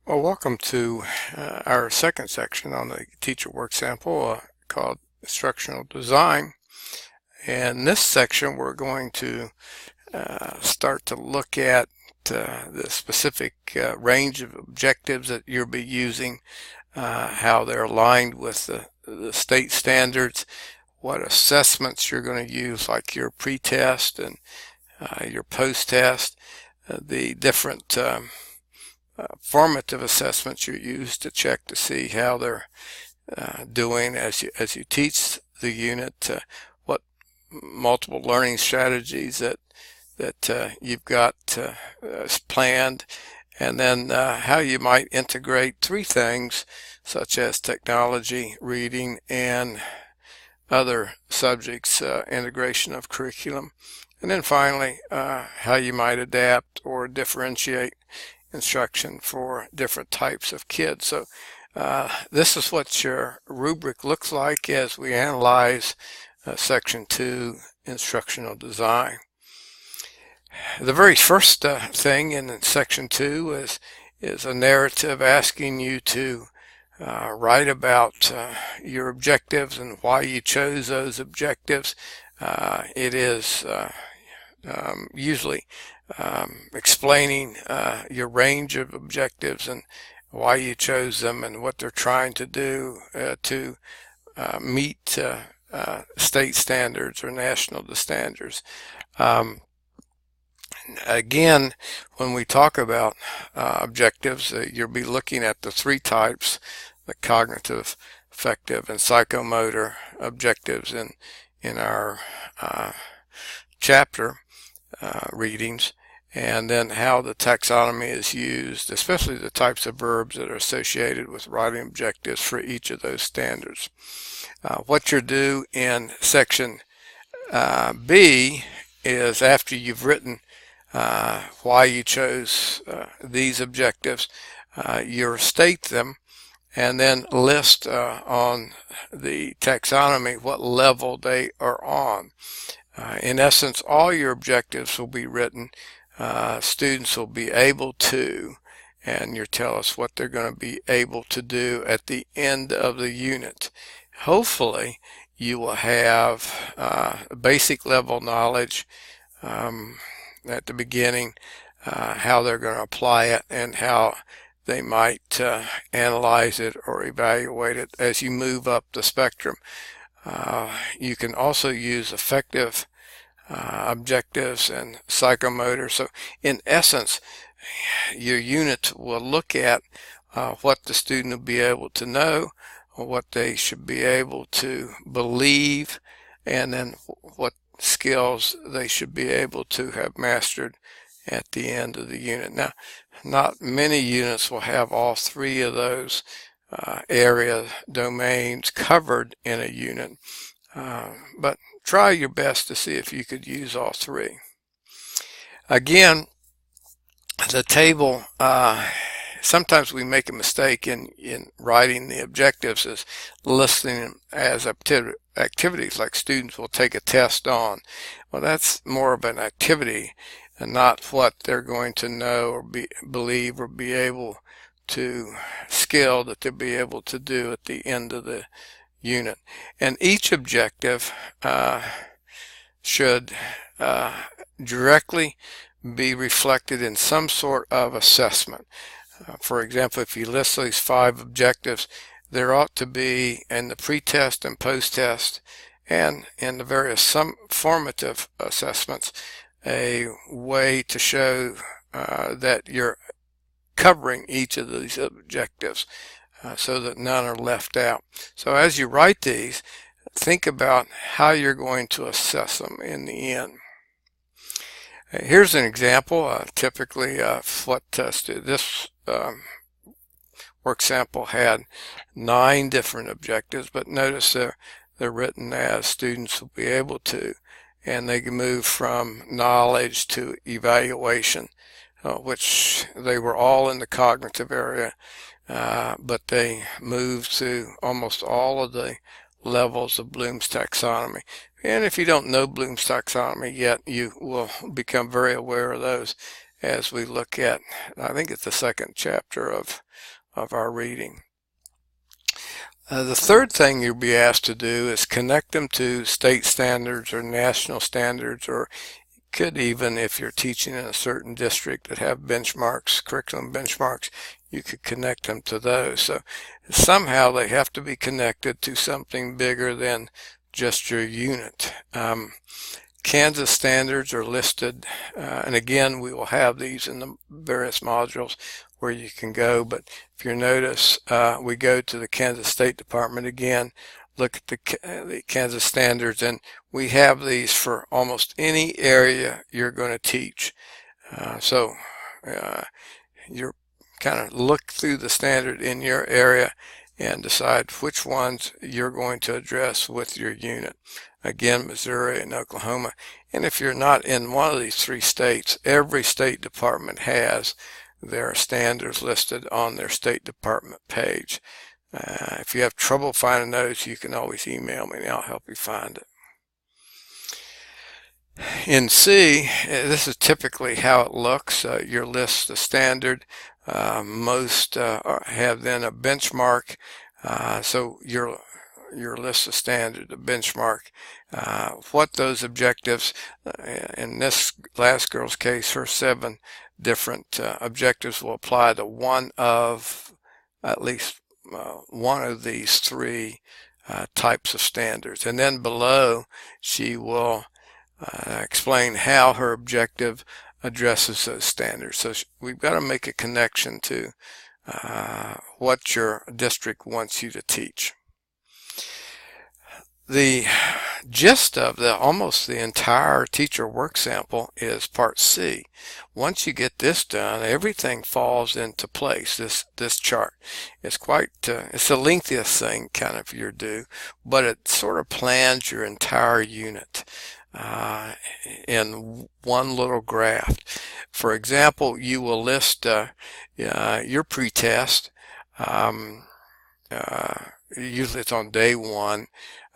Well, welcome to our second section on the teacher work sample called Instructional Design. And in this section, we're going to start to look at the specific range of objectives that you'll be using, how they're aligned with the state standards, what assessments you're going to use, like your pre-test and your post-test, the different formative assessments you use to check to see how they're doing as you teach the unit, what multiple learning strategies that you've got planned, and then how you might integrate three things such as technology, reading, and other subjects, integration of curriculum, and then finally how you might adapt or differentiate instruction for different types of kids. So this is what your rubric looks like as we analyze Section 2, Instructional Design. The very first thing in Section 2 is a narrative asking you to write about your objectives and why you chose those objectives. It is usually explaining your range of objectives and why you chose them and what they're trying to do to meet state standards or national standards. Again, when we talk about objectives, you'll be looking at the three types: the cognitive, affective, and psychomotor objectives in our chapter readings, and then how the taxonomy is used, especially the types of verbs that are associated with writing objectives for each of those standards. What you'll do in section B is, after you've written why you chose these objectives, you'll state them and then list on the taxonomy what level they are on. In essence, all your objectives will be written. Students will be able to, and you tell us what they're going to be able to do at the end of the unit. Hopefully, you will have basic level knowledge at the beginning, how they're going to apply it and how they might analyze it or evaluate it as you move up the spectrum. You can also use affective objectives and psychomotor. So in essence, your unit will look at what the student will be able to know, what they should be able to believe, and then what skills they should be able to have mastered at the end of the unit. Now, not many units will have all three of those area domains covered in a unit, but try your best to see if you could use all three. Again, the table, sometimes we make a mistake in writing the objectives as listing them as activities, like students will take a test on. Well, that's more of an activity and not what they're going to know or believe or be able to skill that they'll be able to do at the end of the unit. And each objective should directly be reflected in some sort of assessment. For example, if you list these 5 objectives, there ought to be in the pre-test and post-test and in the various formative assessments a way to show that you're covering each of these objectives so that none are left out. So as you write these, think about how you're going to assess them in the end. Here's an example, typically of what this work sample had 9 different objectives, but notice they're written as students will be able to, and they can move from knowledge to evaluation, which they were all in the cognitive area, but they moved to almost all of the levels of Bloom's taxonomy. And if you don't know Bloom's taxonomy yet, you will become very aware of those as we look at, I think it's the second chapter of our reading. The third thing you'll be asked to do is connect them to state standards or national standards, or could even, if you're teaching in a certain district that have benchmarks, curriculum benchmarks, you could connect them to those. So somehow they have to be connected to something bigger than just your unit. Kansas standards are listed, and again, we will have these in the various modules where you can go, but if you notice, we go to the Kansas State Department again, look at the Kansas standards, and we have these for almost any area you're going to teach. So you're kind of look through the standard in your area and decide which ones you're going to address with your unit. Again, Missouri and Oklahoma. And if you're not in one of these three states, every state department has their standards listed on their State Department page. If you have trouble finding those, you can always email me and I'll help you find it. In C, this is typically how it looks. Your list, the standard. Most have then a benchmark. So your list of standard, the benchmark, what those objectives, in this last girl's case, her 7 different objectives will apply to one of, at least one of these 3 types of standards. And then below, she will explain how her objective addresses those standards. So we've got to make a connection to what your district wants you to teach. The gist of almost the entire teacher work sample is part C. Once you get this done, everything falls into place. This chart is quite, it's the lengthiest thing kind of you're due, but it sort of plans your entire unit in one little graph. For example, you will list your pretest. Usually it's on day 1.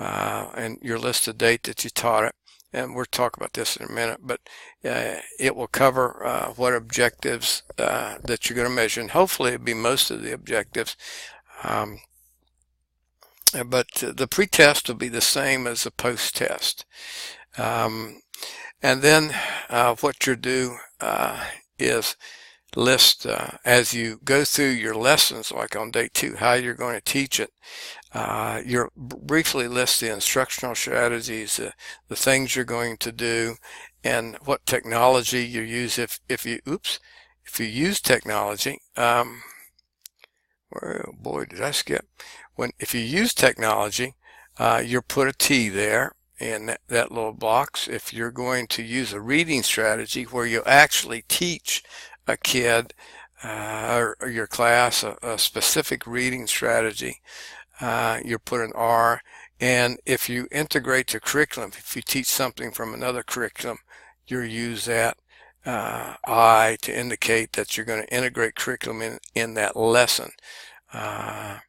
And your list the date that you taught it, and we'll talk about this in a minute, but it will cover what objectives that you're going to measure, and hopefully it'll be most of the objectives, but the pretest will be the same as the post-test. And then what you'll do is list, as you go through your lessons, like on day 2, how you're going to teach it. You'll briefly list the instructional strategies, the things you're going to do, and what technology you use. If you use technology, oh boy, did I skip? If you use technology, you'll put a T there in that little box. If you're going to use a reading strategy where you actually teach a kid or your class a specific reading strategy, you put an R. And if you integrate the curriculum, if you teach something from another curriculum, you'll use that I to indicate that you're going to integrate curriculum in that lesson. And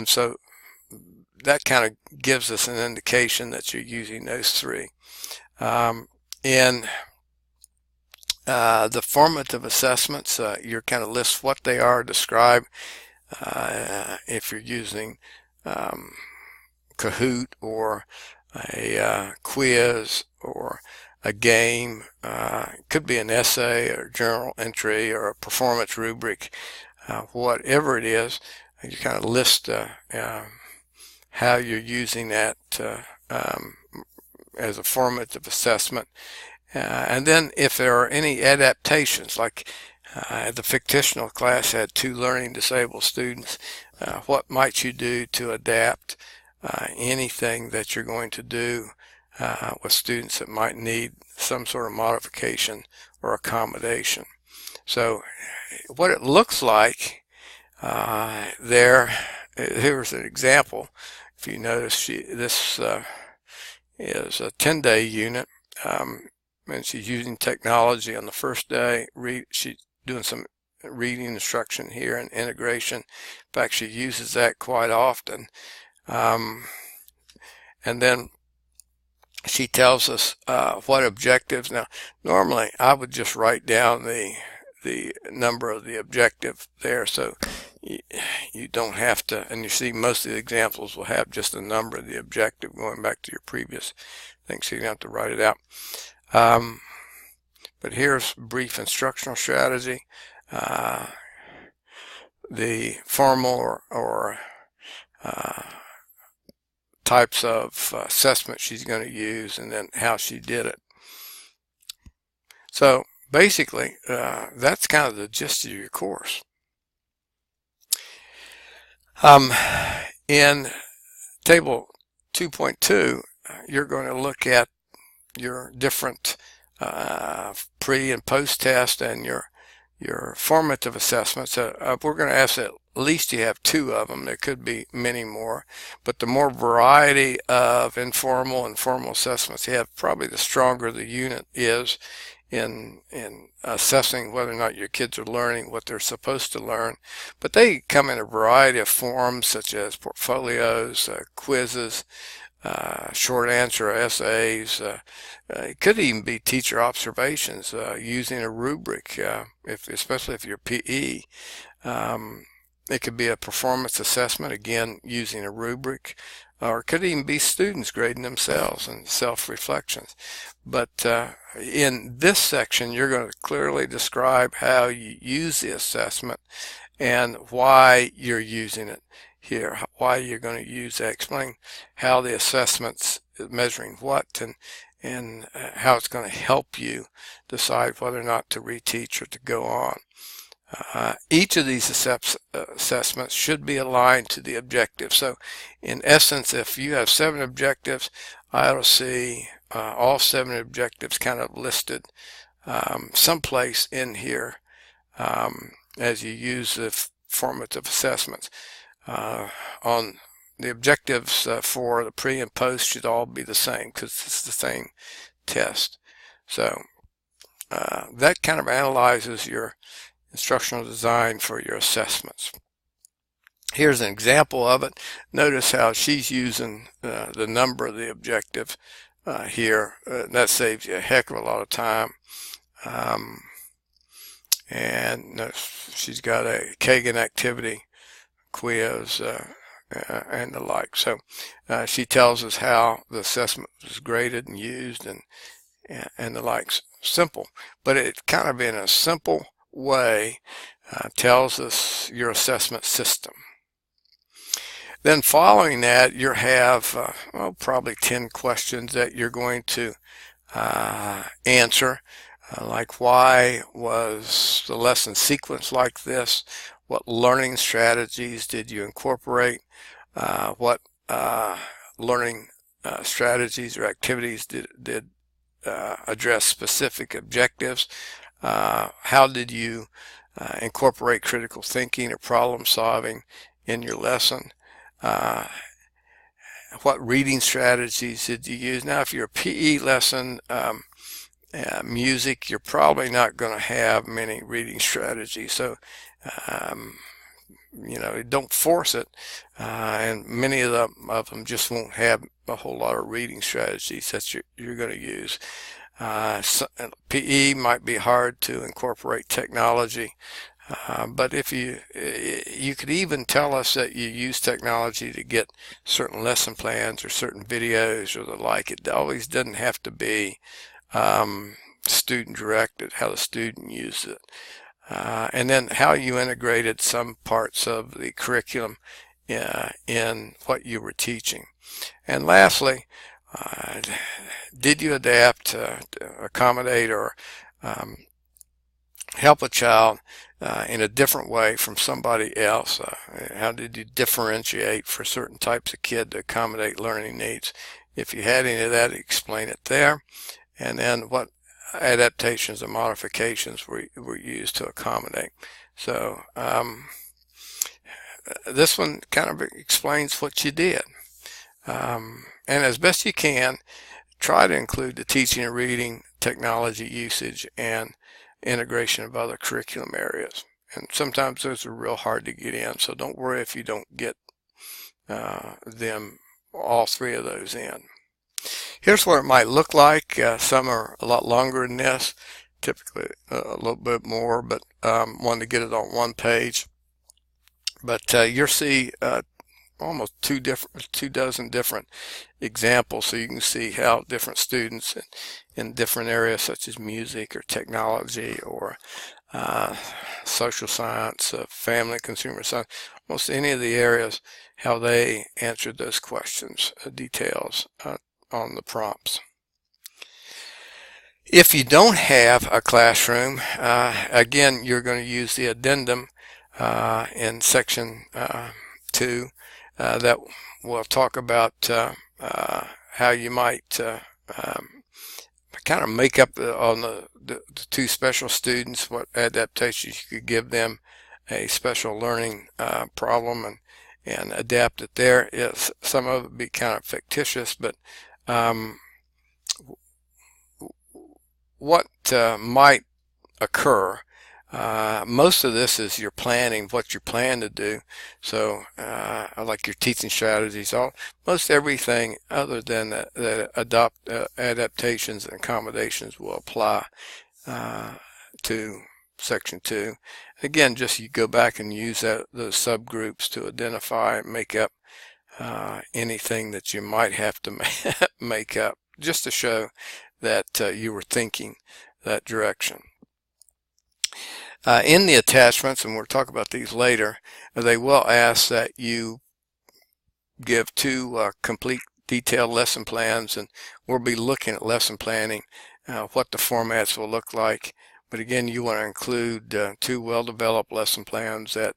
so that kind of gives us an indication that you're using those 3. In the formative assessments, you kind of list what they are, describe if you're using Kahoot or a quiz or a game. It could be an essay or journal entry or a performance rubric. Whatever it is, you kind of list how you're using that as a formative assessment. And then if there are any adaptations, like the fictional class had 2 learning disabled students, what might you do to adapt anything that you're going to do with students that might need some sort of modification or accommodation. So what it looks like here's an example. If you notice, this is a 10-day unit, and she's using technology on the first day. She's doing some reading instruction here and integration. In fact, she uses that quite often. And then she tells us what objectives. Now, normally I would just write down the number of the objective there, so you don't have to. And you see, most of the examples will have just the number of the objective going back to your previous thing, so you don't have to write it out. But here's brief instructional strategy. The formal or types of assessment she's going to use, and then how she did it. So basically, that's kind of the gist of your course. In table 2.2, you're going to look at your different pre and post test and your formative assessments. We're going to ask that at least you have 2 of them. There could be many more, but the more variety of informal and formal assessments you have, probably the stronger the unit is in assessing whether or not your kids are learning what they're supposed to learn. But they come in a variety of forms, such as portfolios, quizzes, short answer essays. It could even be teacher observations using a rubric, especially if you're PE. It could be a performance assessment, again using a rubric, or it could even be students grading themselves and self-reflections. But in this section, you're going to clearly describe how you use the assessment and why you're using it here, why you're going to use that, explain how the assessment's measuring what, and how it's going to help you decide whether or not to reteach or to go on. Each of these assessments should be aligned to the objective. So in essence, if you have 7 objectives, I ought to see all 7 objectives kind of listed someplace in here as you use the formative assessments. On the objectives for the pre and post should all be the same because it's the same test. So that kind of analyzes your instructional design for your assessments. Here's an example of it. Notice how she's using the number of the objective here. That saves you a heck of a lot of time. And she's got a Kagan activity quiz and the like. So she tells us how the assessment was graded and used and the likes. Simple, but it kind of in a simple way tells us your assessment system. Then following that, you have probably 10 questions that you're going to answer, like why was the lesson sequenced like this? What learning strategies did you incorporate? What learning strategies or activities did address specific objectives? How did you incorporate critical thinking or problem solving in your lesson? What reading strategies did you use? Now, if you're a PE lesson, music, you're probably not going to have many reading strategies. So, don't force it. And many of them just won't have a whole lot of reading strategies that you're going to use. PE might be hard to incorporate technology, but if you could even tell us that you use technology to get certain lesson plans or certain videos or the like. It always doesn't have to be student directed, how the student uses it. And then how you integrated some parts of the curriculum in what you were teaching. And lastly, did you adapt to accommodate or help a child in a different way from somebody else? How did you differentiate for certain types of kid to accommodate learning needs? If you had any of that, explain it there. And then what adaptations and modifications were used to accommodate. So this one kind of explains what you did. And as best you can, try to include the teaching and reading, technology usage, and integration of other curriculum areas. And sometimes those are real hard to get in, so don't worry if you don't get them, all 3 of those in. Here's what it might look like. Some are a lot longer than this, typically a little bit more, but wanted to get it on one page. But you'll see almost two dozen different examples, so you can see how different students in different areas such as music or technology or social science, family, consumer science, almost any of the areas, how they answered those questions, details on the prompts. If you don't have a classroom, again, you're going to use the addendum in section 2 that will talk about how you might kind of make up on the two special students, what adaptations you could give them a special learning problem and adapt it there. Some of it would be kind of fictitious, but what might occur, most of this is your planning, what you plan to do. So like your teaching strategies, most everything other than that adaptations and accommodations will apply to section 2. Again, just you go back and use those subgroups to identify and make up anything that you might have to make up, just to show that you were thinking that direction. In the attachments, and we'll talk about these later, they will ask that you give 2 complete detailed lesson plans, and we'll be looking at lesson planning, what the formats will look like. But again, you want to include 2 well-developed lesson plans that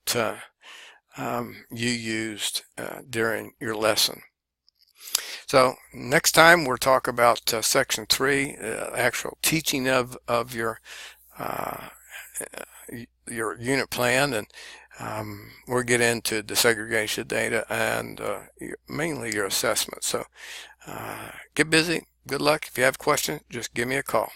you used during your lesson. So next time we'll talk about section 3, actual teaching of your unit plan, and we'll get into desegregation data and mainly your assessment. So get busy. Good luck. If you have questions, just give me a call.